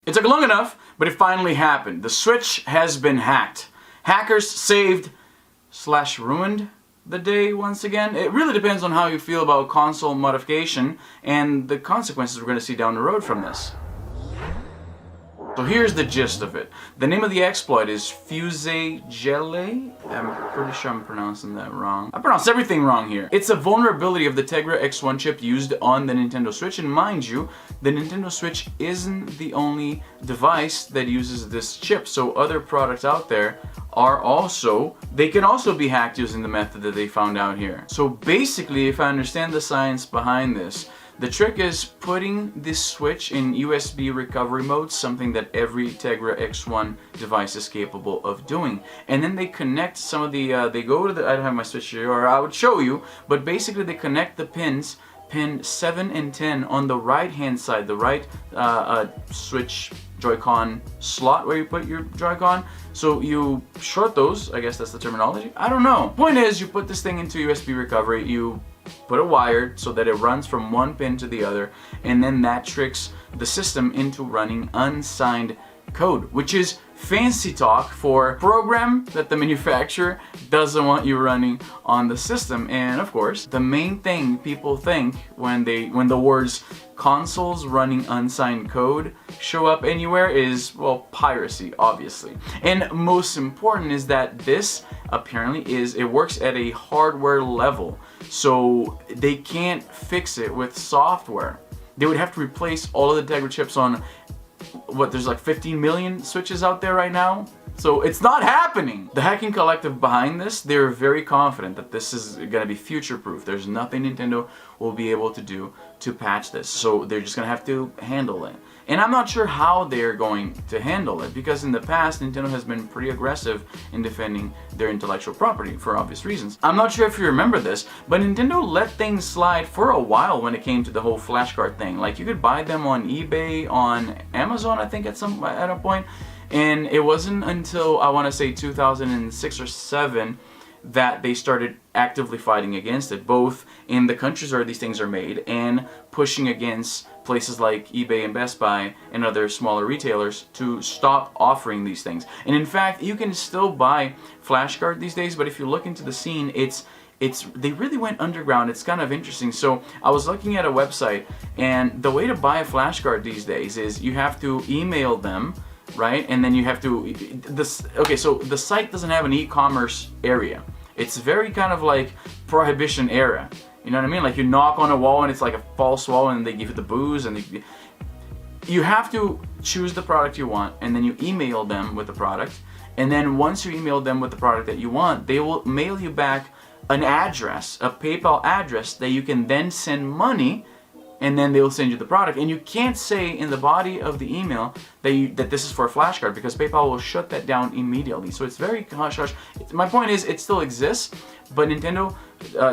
It took long enough, but it finally happened. The Switch has been hacked. Hackers saved / ruined the day once again. It really depends on how you feel about console modification and the consequences we're going to see down the road from this. So here's the gist of it. The name of the exploit is Fusegele. I'm pretty sure I'm pronouncing that wrong. I pronounce everything wrong here. It's a vulnerability of the Tegra X1 chip used on the Nintendo Switch. And mind you, the Nintendo Switch isn't the only device that uses this chip. So other products out there are also, they can also be hacked using the method that they found out here. So basically, if I understand the science behind this, the trick is putting this switch in USB recovery mode, something that every Tegra X1 device is capable of doing. And then they connect some of the, they go to the, I don't have my switch here, or I would show you, but basically they connect the pins, pin 7 and 10 on the right hand side, the right switch Joy-Con slot where you put your Joy-Con. So you short those, I guess that's the terminology, I don't know. Point is, you put this thing into USB recovery, you put a wire so that it runs from one pin to the other, and then that tricks the system into running unsigned code, which is fancy talk for a program that the manufacturer doesn't want you running on the system. And of course, the main thing people think when the words consoles running unsigned code show up anywhere is, well, piracy, obviously. And most important is that this apparently it works at a hardware level, so they can't fix it with software. They would have to replace all of the Tegra chips on what, there's like 15 million switches out there right now. So it's not happening. The hacking collective behind this, they're very confident that this is going to be future-proof. There's nothing Nintendo will be able to do to patch this. So they're just going to have to handle it. And I'm not sure how they're going to handle it, because in the past, Nintendo has been pretty aggressive in defending their intellectual property for obvious reasons. I'm not sure if you remember this, but Nintendo let things slide for a while when it came to the whole flashcard thing. Like, you could buy them on eBay, on Amazon, I think at a point. And it wasn't until, I want to say 2006 or 7 that they started actively fighting against it, both in the countries where these things are made and pushing against places like eBay and Best Buy and other smaller retailers to stop offering these things. And in fact, you can still buy flashcard these days, but if you look into the scene, they really went underground. It's kind of interesting. So I was looking at a website, and the way to buy a flashcard these days is you have to email them, right? And then you have to, okay, so the site doesn't have an e-commerce area. It's very kind of like Prohibition era. You know what I mean? Like, you knock on a wall and it's like a false wall, and they give you the booze, and you have to choose the product you want, and then you email them with the product. And then once you email them with the product that you want, they will mail you back an address, a PayPal address that you can then send money, and then they will send you the product. And you can't say in the body of the email that this is for a flashcard, because PayPal will shut that down immediately. So it's very hush-hush. My point is, it still exists, but Nintendo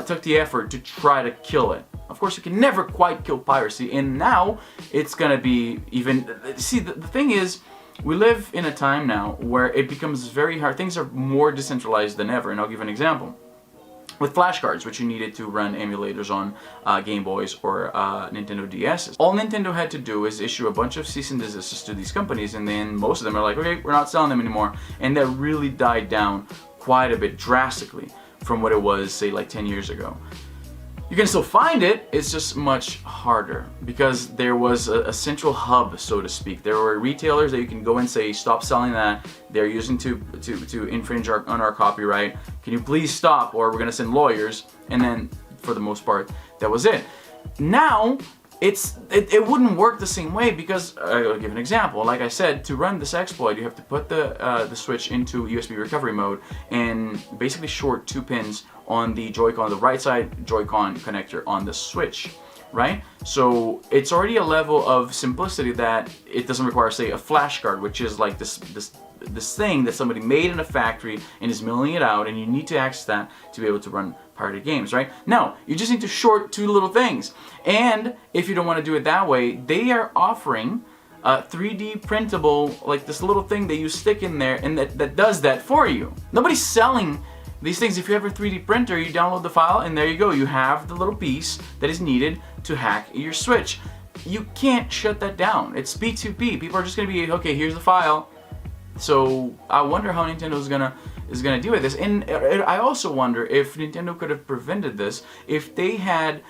took the effort to try to kill it. Of course, you can never quite kill piracy, and now it's gonna be even... See, the thing is, we live in a time now where it becomes very hard. Things are more decentralized than ever, and I'll give an example. With flashcards, which you needed to run emulators on Game Boys or Nintendo DS's. All Nintendo had to do is issue a bunch of cease and desists to these companies, and then most of them are like, okay, we're not selling them anymore. And that really died down quite a bit drastically from what it was, say, like 10 years ago. You can still find it, it's just much harder, because there was a central hub, so to speak. There were retailers that you can go and say, stop selling that, they're using to infringe on our copyright, can you please stop, or we're gonna send lawyers. And then, for the most part, that was it. Now, it wouldn't work the same way, because, I'll give an example. Like I said, to run this exploit, you have to put the switch into USB recovery mode and basically short 2 pins on the Joy-Con, the right side Joy-Con connector on the Switch, right? So it's already a level of simplicity that it doesn't require, say, a flash card, which is like this thing that somebody made in a factory and is milling it out, and you need to access that to be able to run pirated games, right? No, you just need to short 2 little things. And if you don't want to do it that way, they are offering 3D printable, like this little thing that you stick in there, and that does that for you. Nobody's selling these things. If you have a 3D printer, you download the file, and there you go. You have the little piece that is needed to hack your Switch. you can't shut that down. It's P2P. People are just gonna be, okay, here's the file. So I wonder how Nintendo is gonna deal with this. And I also wonder if Nintendo could have prevented this if they had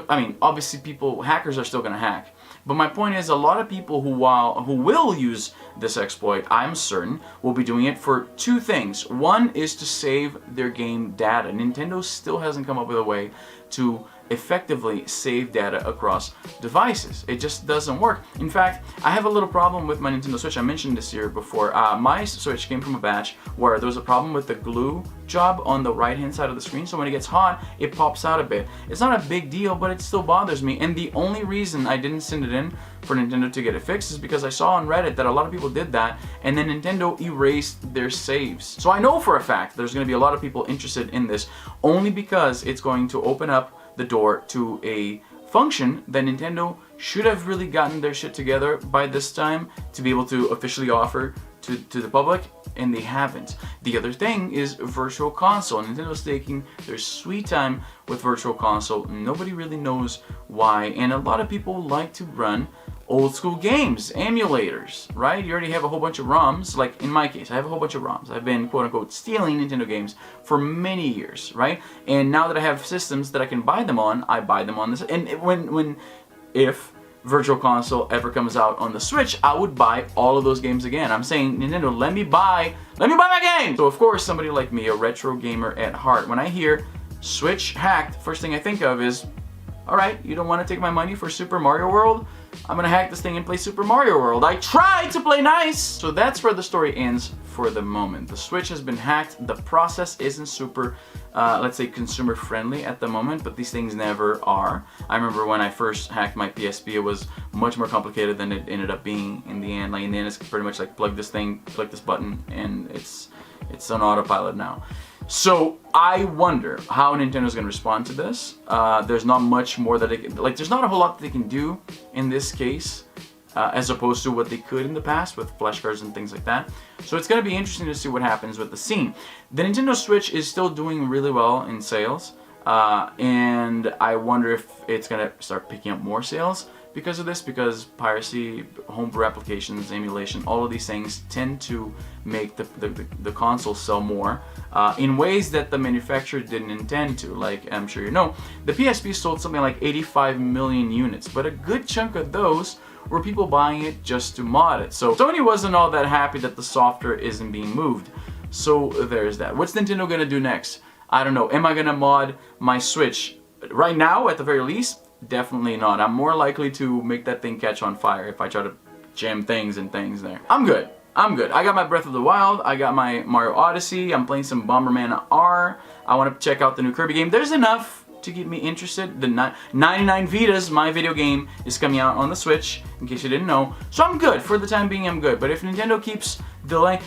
I mean, obviously hackers are still gonna hack. But my point is, a lot of people who will use this exploit, I'm certain, will be doing it for two things. One is to save their game data. Nintendo still hasn't come up with a way to effectively save data across devices. It just doesn't work. In fact, I have a little problem with my Nintendo Switch. I mentioned this here before. My Switch came from a batch where there was a problem with the glue job on the right hand side of the screen, so when it gets hot, it pops out a bit. It's not a big deal, but it still bothers me, and the only reason I didn't send it in for Nintendo to get it fixed is because I saw on Reddit that a lot of people did that, and then Nintendo erased their saves. So I know for a fact there's going to be a lot of people interested in this, only because it's going to open up the door to a function that Nintendo should have really gotten their shit together by this time to be able to officially offer to the public, and they haven't. The other thing is Virtual Console. Nintendo's taking their sweet time with Virtual Console. Nobody really knows why, and a lot of people like to run old school games, emulators, right? You already have a whole bunch of ROMs. Like in my case, I have a whole bunch of ROMs. I've been quote unquote stealing Nintendo games for many years, right? And now that I have systems that I can buy them on, I buy them on this. And if Virtual Console ever comes out on the Switch, I would buy all of those games again. I'm saying, Nintendo, let me buy my game! So of course, somebody like me, a retro gamer at heart, when I hear Switch hacked, first thing I think of is, alright, you don't want to take my money for Super Mario World? I'm gonna hack this thing and play Super Mario World. I tried to play nice! So that's where the story ends for the moment. The Switch has been hacked. The process isn't super, let's say, consumer friendly at the moment, but these things never are. I remember when I first hacked my PSP, it was much more complicated than it ended up being in the end. Like in the end, it's pretty much like plug this thing, click this button, and it's on autopilot now. So I wonder how Nintendo's going to respond to this. There's not much more that there's not a whole lot that they can do in this case, as opposed to what they could in the past with flashcards and things like that. So it's going to be interesting to see what happens with the scene. The Nintendo Switch is still doing really well in sales, and I wonder if it's going to start picking up more sales because of this, because piracy, homebrew applications, emulation, all of these things tend to make the console sell more in ways that the manufacturer didn't intend to. Like I'm sure you know, the PSP sold something like 85 million units, but a good chunk of those were people buying it just to mod it. So Sony wasn't all that happy that the software isn't being moved. So there's that. What's Nintendo gonna do next? I don't know. Am I gonna mod my Switch? Right now, at the very least, definitely not. I'm more likely to make that thing catch on fire if I try to jam things there. I'm good. I got my Breath of the Wild, I got my Mario Odyssey, I'm playing some Bomberman R, I want to check out the new Kirby game. There's enough to get me interested. The 99 Vitas, my video game, is coming out on the Switch, in case you didn't know. So I'm good. For the time being, I'm good. But if Nintendo keeps delaying,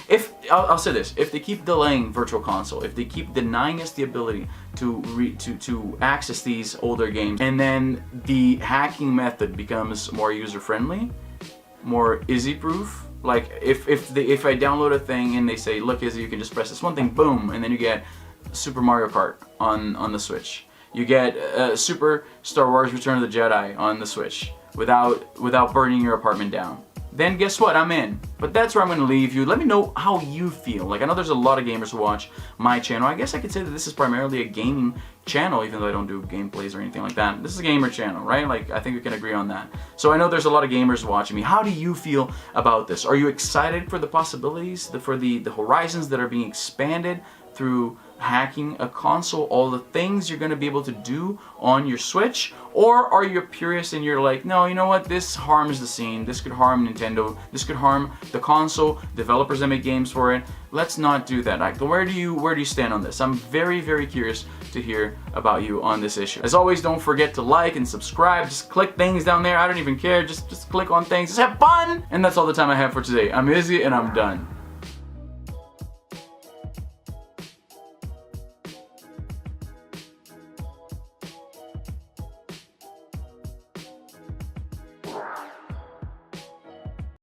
I'll say this, if they keep delaying Virtual Console, if they keep denying us the ability to access these older games, and then the hacking method becomes more user-friendly, more Izzy-proof, like if I download a thing and they say, look Izzy, you can just press this one thing, boom, and then you get Super Mario Kart on the Switch. You get Super Star Wars Return of the Jedi on the Switch without burning your apartment down. Then guess what? I'm in. But that's where I'm going to leave you. Let me know how you feel. Like, I know there's a lot of gamers who watch my channel. I guess I could say that this is primarily a gaming channel, even though I don't do gameplays or anything like that. This is a gamer channel, right? Like, I think we can agree on that. So I know there's a lot of gamers watching me. How do you feel about this? Are you excited for the possibilities, for the horizons that are being expanded through hacking a console, all the things you're going to be able to do on your Switch? Or are you curious and you're like, no, you know what, this harms the scene, this could harm Nintendo, this could harm the console, developers that make games for it, let's not do that. Like, where do you stand on this? I'm very, very curious to hear about you on this issue. As always, don't forget to like and subscribe, just click things down there, I don't even care, just click on things, just have fun! And that's all the time I have for today. I'm Izzy and I'm done.